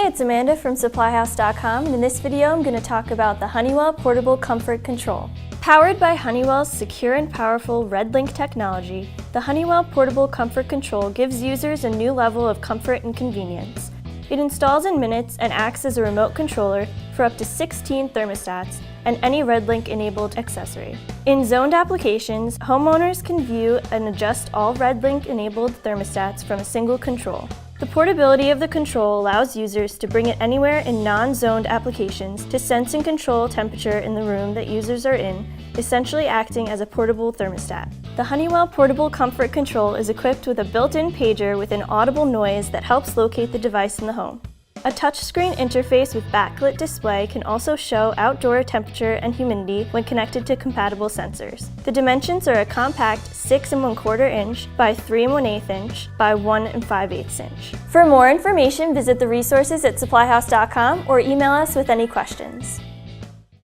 it's Amanda from supplyhouse.com, and in this video I'm going to talk about the Honeywell Portable Comfort Control. Powered by Honeywell's secure and powerful RedLINK technology, the Honeywell Portable Comfort Control gives users a new level of comfort and convenience. It installs in minutes and acts as a remote controller for up to 16 thermostats and any RedLINK-enabled accessory. In zoned applications, homeowners can view and adjust all RedLINK-enabled thermostats from a single control. The portability of the control allows users to bring it anywhere in non-zoned applications to sense and control temperature in the room that users are in, essentially acting as a portable thermostat. The Honeywell Portable Comfort Control is equipped with a built-in pager with an audible noise that helps locate the device in the home. A touchscreen interface with backlit display can also show outdoor temperature and humidity when connected to compatible sensors. The dimensions are a compact 6 1/4 inch by 3 1/8 inch by 1 5/8 inch. For more information, visit the resources at supplyhouse.com or email us with any questions.